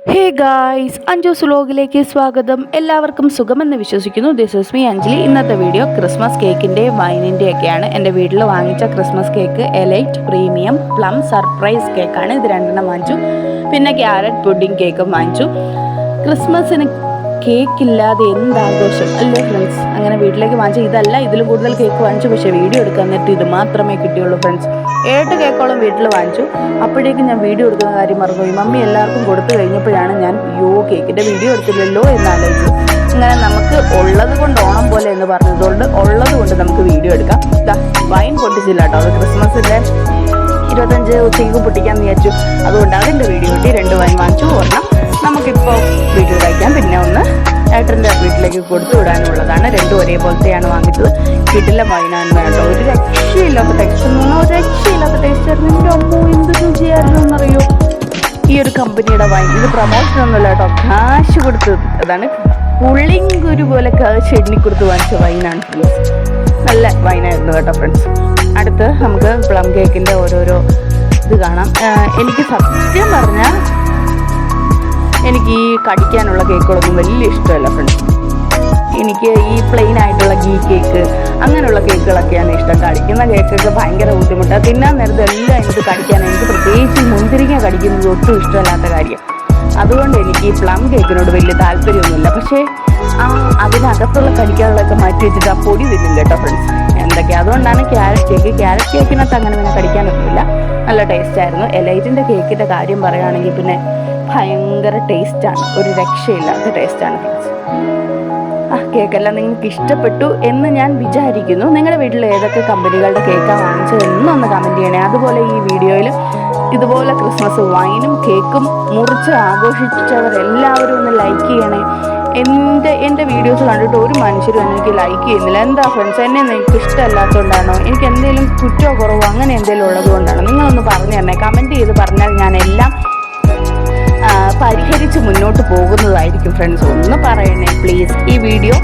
Hey guys, Anju's വ്ലോഗിലേക്ക് സ്വാഗതം. എല്ലാവർക്കും സുഖമെന്ന് വിശ്വസിക്കുന്നു. This is me Anjali. ഇന്നത്തെ വീഡിയോ ക്രിസ്മസ് കേക്കിൻ്റെയും വൈനിൻ്റെ ഒക്കെയാണ്. എൻ്റെ വീട്ടിൽ വാങ്ങിച്ച Christmas cake elite premium plum surprise കേക്കാണ്. ഇത് രണ്ടെണ്ണം വാങ്ങിച്ചു. പിന്നെ ക്യാരറ്റ് പുഡിംഗ് കേക്കും വാങ്ങിച്ചു. ക്രിസ്മസിന് കേക്കില്ലാതെ എന്താഘോഷം അല്ലേ ഫ്രണ്ട്സ്? അങ്ങനെ വീട്ടിലേക്ക് വാങ്ങിച്ചു. ഇതല്ല, ഇതിലും കൂടുതൽ കേക്ക് വാങ്ങിച്ചു. പക്ഷേ വീഡിയോ എടുക്കാൻ നേരത്തെ ഇത് മാത്രമേ കിട്ടിയുള്ളൂ ഫ്രണ്ട്സ്. 7 കേക്കോളം വീട്ടിൽ വാങ്ങിച്ചു. അപ്പോഴേക്കും ഞാൻ വീഡിയോ എടുക്കുന്ന കാര്യം മറന്നുപോയി. മമ്മി എല്ലാവർക്കും കൊടുത്തു കഴിഞ്ഞപ്പോഴാണ് ഞാൻ കേക്കിൻ്റെ വീഡിയോ എടുത്തില്ലല്ലോ എന്നാലോചിച്ചു. അങ്ങനെ നമുക്ക് ഉള്ളത് കൊണ്ട് ഓണം പോലെ എന്ന് പറഞ്ഞതുകൊണ്ട് ഉള്ളത് കൊണ്ട് നമുക്ക് വീഡിയോ എടുക്കാം. വൈൻ പൊട്ടിച്ചില്ല കേട്ടോ. അത് ക്രിസ്മസിൻ്റെ 25 ഉച്ചയ്ക്ക് പൊട്ടിക്കാമെന്ന് വിചാരിച്ചു. അതുകൊണ്ട് അതിൻ്റെ വീഡിയോ കിട്ടി. 2 വൈൻ വാങ്ങിച്ചു. ഒരെണ്ണം നമുക്കിപ്പോൾ വീട്ടിൽ കഴിക്കാം. പിന്നെ ഒന്ന് ഏട്ടൻ്റെ വീട്ടിലേക്ക് കൊടുത്തു വിടാനുള്ളതാണ്. 2 ഒരേപോലത്തെയാണ് വാങ്ങിച്ചത്. വീട്ടിലെ വൈനാണ് കേട്ടോ. ഒരു രക്ഷയില്ലാത്ത ടേസ്റ്റ് എന്ന് പറഞ്ഞാൽ ഒരു രക്ഷയില്ലാത്ത ടേസ്റ്റ് ആയിരുന്നു. എൻ്റെ അമ്മോ, എന്ത് രുചിയായിരുന്നു എന്നറിയോ ഈ ഒരു കമ്പനിയുടെ വൈൻ. ഇത് പ്രമോഷൻ ഒന്നുമില്ല കേട്ടോ, കാശ് കൊടുത്ത്. അതാണ് പുളിങ്കുരു പോലെ കാശ് എണ്ണിക്കൊടുത്ത് വാങ്ങിച്ച വൈനാണ് ഫ്രണ്ട്സ്. നല്ല വൈനായിരുന്നു കേട്ടോ ഫ്രണ്ട്സ്. അടുത്ത് നമുക്ക് പ്ലം കേക്കിൻ്റെ ഓരോരോ ഇത് കാണാം. എനിക്ക് സത്യം പറഞ്ഞാൽ എനിക്ക് ഈ കടിക്കാനുള്ള കേക്കുകളൊന്നും വലിയ ഇഷ്ടമല്ല ഫ്രണ്ട്സ്. എനിക്ക് ഈ പ്ലെയിൻ ആയിട്ടുള്ള ഗീ കേക്ക് അങ്ങനെയുള്ള കേക്കുകളൊക്കെയാണ് ഇഷ്ടം. കടിക്കുന്ന കേക്കൊക്കെ ഭയങ്കര ബുദ്ധിമുട്ടാണ്. തിന്നാൻ നേരത്തെ എല്ലാം എനിക്ക് കടിക്കാൻ, എനിക്ക് പ്രത്യേകിച്ച് മുന്തിരിങ്ങ കടിക്കുന്നത് ഒട്ടും ഇഷ്ടമല്ലാത്ത കാര്യം. അതുകൊണ്ട് എനിക്ക് ഈ പ്ലം കേക്കിനോട് വലിയ താല്പര്യമൊന്നുമില്ല. പക്ഷേ അതിനകത്തുള്ള കടിക്കാനുള്ളതൊക്കെ മാറ്റി വെച്ചിട്ട് ആ പൊടി തിന്നും കേട്ടോ ഫ്രണ്ട്സ്. എന്തൊക്കെയാണ് അതുകൊണ്ടാണ് ക്യാരറ്റ് കേക്കിനകത്ത് അങ്ങനെ പിന്നെ കടിക്കാനൊന്നുമില്ല. നല്ല ടേസ്റ്റായിരുന്നു. എലൈറ്റിൻ്റെ കേക്കിൻ്റെ കാര്യം പറയുകയാണെങ്കിൽ പിന്നെ ഭയങ്കര ടേസ്റ്റാണ്. ഒരു രക്ഷയില്ലാത്ത ടേസ്റ്റാണ് ഫ്രണ്ട്സ്. കേക്കെല്ലാം നിങ്ങൾക്ക് ഇഷ്ടപ്പെട്ടു എന്ന് ഞാൻ വിചാരിക്കുന്നു. നിങ്ങളുടെ വീട്ടിൽ ഏതൊക്കെ കമ്പനികളുടെ കേക്കാണ് വാങ്ങിച്ചത് എന്നൊന്ന് കമൻറ്റ് ചെയ്യണേ. അതുപോലെ ഈ വീഡിയോയിൽ ഇതുപോലെ ക്രിസ്മസ് വൈനും കേക്കും മുറിച്ച് ആഘോഷിച്ചവരെല്ലാവരും ഒന്ന് ലൈക്ക് ചെയ്യണേ. എൻ്റെ വീഡിയോസ് കണ്ടിട്ട് ഒരു മനുഷ്യരും എനിക്ക് ലൈക്ക് ചെയ്യുന്നില്ല. എന്താ ഫ്രണ്ട്സ്, എന്നെ നിങ്ങൾക്ക് ഇഷ്ടമല്ലാത്തതുകൊണ്ടാണോ? എനിക്ക് എന്തെങ്കിലും കുറ്റമോ കുറവോ അങ്ങനെ എന്തെങ്കിലും ഉള്ളത് കൊണ്ടാണോ? നിങ്ങളൊന്ന് പറഞ്ഞു തരണേ. കമൻറ്റ് ചെയ്ത് പറഞ്ഞാൽ ഞാൻ എല്ലാം പരിഹരിച്ച് മുന്നോട്ട് പോകുന്നതായിരിക്കും ഫ്രണ്ട്സ്. ഒന്ന് പറയണേ പ്ലീസ്. ഈ വീഡിയോ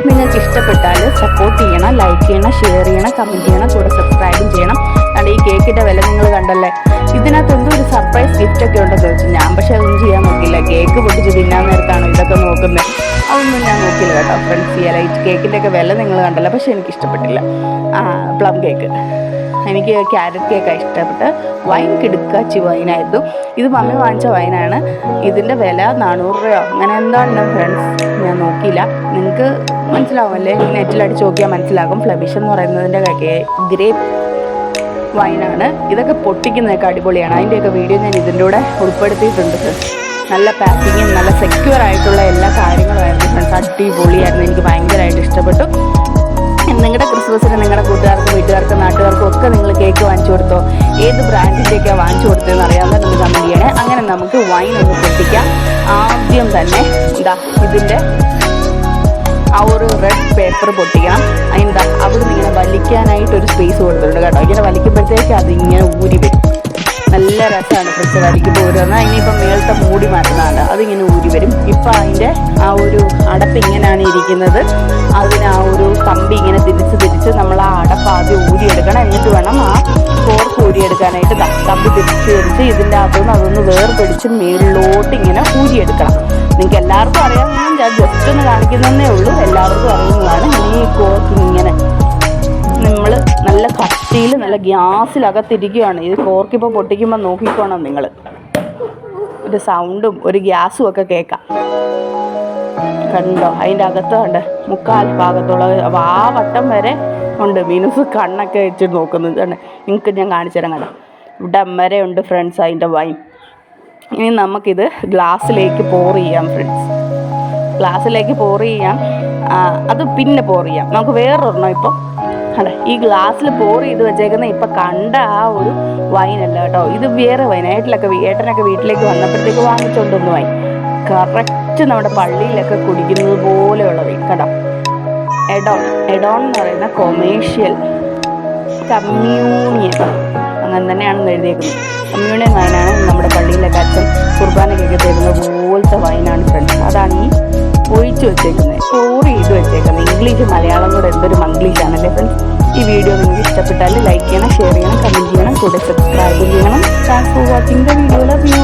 നിങ്ങൾക്ക് ഇഷ്ടപ്പെട്ടാൽ സപ്പോർട്ട് ചെയ്യണം, ലൈക്ക് ചെയ്യണം, ഷെയർ ചെയ്യണം, കമൻറ്റ് ചെയ്യണം, കൂടെ സബ്സ്ക്രൈബും ചെയ്യണം. കാരണം ഈ കേക്കിൻ്റെ വില നിങ്ങൾ കണ്ടല്ലേ. ഇതിനകത്ത് എന്തോ ഒരു സർപ്രൈസ് ഗിഫ്റ്റ് ഒക്കെ ഉണ്ടെന്ന് ചോദിച്ചു ഞാൻ. പക്ഷെ അതൊന്നും ചെയ്യാൻ നോക്കില്ല. കേക്ക് പൊട്ടിച്ച് തിന്നാൻ നേരത്താണോ ഇതൊക്കെ നോക്കുന്നത്? അതൊന്നും ഞാൻ നോക്കില്ല കേട്ടോ ഫ്രണ്ട്സ്. ഈ ലൈറ്റ് കേക്കിൻ്റെ ഒക്കെ വില നിങ്ങൾ കണ്ടല്ലോ. പക്ഷെ എനിക്ക് ഇഷ്ടപ്പെട്ടില്ല പ്ലം കേക്ക്. എനിക്ക് ക്യാരറ്റ് കേക്കാണ് ഇഷ്ടപ്പെട്ട്. വൈൻ കിടുക്കാച്ചി വൈനായിരുന്നു. ഇത് മമ്മി വാങ്ങിച്ച വൈനാണ്. ഇതിൻ്റെ വില 400 രൂപയോ അങ്ങനെ എന്താണ് ഫ്രണ്ട്സ്. ഞാൻ നോക്കിയില്ല. നിങ്ങൾക്ക് മനസ്സിലാവുമല്ലേ? നെറ്റിൽ അടിച്ച് നോക്കിയാൽ മനസ്സിലാകും. ഫ്ലമിഷ് എന്ന് പറയുന്നതിൻ്റെ ഗ്രേപ്പ് വൈനാണ്. ഇതൊക്കെ പൊട്ടിക്കുന്നതൊക്കെ അടിപൊളിയാണ്. അതിൻ്റെയൊക്കെ വീഡിയോ ഞാൻ ഇതിൻ്റെ കൂടെ ഉൾപ്പെടുത്തിയിട്ടുണ്ട് ഫ്രണ്ട്സ്. നല്ല പാക്കിങ്ങും നല്ല സെക്യൂർ ആയിട്ടുള്ള എല്ലാ കാര്യങ്ങളുമായിരുന്നു ഫ്രണ്ട്സ്. അടിപൊളിയായിരുന്നു. എനിക്ക് ഭയങ്കരമായിട്ട് ഇഷ്ടപ്പെട്ടു. നിങ്ങളുടെ ക്രിസ്മസിന് നിങ്ങളുടെ കൂട്ടുകാർക്കും വീട്ടുകാർക്കും നാട്ടുകാർക്കും ഒക്കെ നിങ്ങൾ കേക്ക് വാങ്ങിച്ചു കൊടുത്തോ? ഏത് ബ്രാൻഡിൻ്റെയൊക്കെയാണ് വാങ്ങിച്ചു കൊടുത്തതെന്ന് അറിയാവുന്ന നിങ്ങൾ കമൻറ്റ് ചെയ്യണേ. അങ്ങനെ നമുക്ക് വൈൻ ഒന്ന് പൊട്ടിക്കാം. ആദ്യം തന്നെ ഇതിൻ്റെ ആ ഒരു റെഡ് പേപ്പർ പൊട്ടിക്കണം. അവിടെ ഇങ്ങനെ വലിക്കാനായിട്ടൊരു സ്പേസ് കൊടുത്തിട്ടുണ്ട് കേട്ടോ. ഇങ്ങനെ വലിക്കുമ്പോഴത്തേക്ക് അതിങ്ങനെ ഊരി വരും. നല്ല രസമാണ് ഫ്രണ്ട്സ് വലിക്കുമ്പോൾ ഓരോന്ന്. ഇനിയിപ്പം മേളത്തെ മൂടി മാറ്റുന്നതാണ്. അതിങ്ങനെ ഊരി വരും. ഇപ്പം അതിൻ്റെ ആ ഒരു അടപ്പ് ഇങ്ങനെയാണ് ഇരിക്കുന്നത്. അതിന് ആ ഒരു കമ്പി ഇങ്ങനെ തിരിച്ച് നമ്മൾ ആ അടപ്പ് ആദ്യം ഊരിയെടുക്കണം. എന്നിട്ട് വേണം ആ ഫോർക്ക് ഊരിയെടുക്കാനായിട്ട്. കമ്പി തിരിച്ച് ഇതിൻ്റെ അകത്തുനിന്ന് അതൊന്ന് വേർപിടിച്ച് മേളിലോട്ട് ഇങ്ങനെ ഊരിയെടുക്കണം. നിങ്ങൾക്ക് എല്ലാവർക്കും അറിയാമെന്നും ഞാൻ ജസ്റ്റ് ഒന്ന് കാണിക്കുന്നതേ ഉള്ളൂ. എല്ലാവർക്കും അറിയുന്നതാണ്. ഈ കോർക്ക് ഇങ്ങനെ നമ്മൾ നല്ല കട്ടിയിൽ നല്ല ഗ്യാസിലകത്തിരിക്കുകയാണ്. ഇത് കോർക്കിപ്പോൾ പൊട്ടിക്കുമ്പോൾ നോക്കിക്കോണം നിങ്ങൾ. ഒരു സൗണ്ടും ഒരു ഗ്യാസും ഒക്കെ കേൾക്കാം. കണ്ടോ? അതിൻ്റെ അകത്ത് കണ്ട് 3/4 ഭാഗത്തുള്ള ആ വട്ടം വരെ ഉണ്ട്. മീനസ് കണ്ണൊക്കെ വെച്ചിട്ട് നോക്കുന്നത് കണ്ട്. നിങ്ങൾക്ക് ഞാൻ കാണിച്ചു തരാം. കണ്ടോ? ഇവിടം വരെ ഉണ്ട് ഫ്രണ്ട്സ് അതിൻ്റെ വൈൻ. ഇനി നമുക്കിത് ഗ്ലാസ്സിലേക്ക് പോർ ചെയ്യാം ഫ്രണ്ട്സ്. ഗ്ലാസ്സിലേക്ക് പോർ ചെയ്യാം. അത് പിന്നെ പോർ ചെയ്യാം. നമുക്ക് വേറൊരെണ്ണം ഇപ്പോൾ അതെ ഈ ഗ്ലാസ്സിൽ പോർ ചെയ്ത് വെച്ചേക്കുന്ന ഇപ്പം കണ്ട ആ ഒരു വൈനല്ല കേട്ടോ. ഇത് വേറെ വൈൻ. ഏട്ടനൊക്കെ വീട്ടിലേക്ക് വന്നപ്പോഴത്തേക്ക് വാങ്ങിച്ചുകൊണ്ടൊന്ന് വൈൻ. കറക്റ്റ് നമ്മുടെ പള്ളിയിലൊക്കെ കുടിക്കുന്നത് പോലെയുള്ള വൈൻ കേട്ടോ. എഡോൺ എന്ന് പറയുന്ന കൊമേഴ്ഷ്യൽ കമ്മ്യൂണിയൻ അങ്ങനെ തന്നെയാണെന്ന് എഴുതിയേക്കുന്നത്. കമ്മ്യൂണിയൻ വൈനാണ്. നമ്മുടെ പള്ളിയിലൊക്കെ അച്ഛൻ കുർബാനയ്ക്കൊക്കെ തരുന്ന പോലത്തെ വൈനാണ് ഫ്രണ്ട്സ്. അതാണ് ഈ ഒഴിച്ച് വെച്ചേക്കുന്നത്, പോർ ചെയ്ത് വെച്ചേക്കുന്നത്. ഇംഗ്ലീഷ് മലയാളം കൂടെ എന്തൊരു മംഗ്ലീഷാണല്ലേ ഫ്രണ്ട്സ്. ഈ വീഡിയോ നിങ്ങൾക്ക് ഇഷ്ടപ്പെട്ടാൽ ലൈക്ക് ചെയ്യണം, ഷെയർ ചെയ്യണം, കമൻറ്റ് ചെയ്യണം, കൂടെ സബ്സ്ക്രൈബ് ചെയ്യണം. Thanks for watching the video. Love you.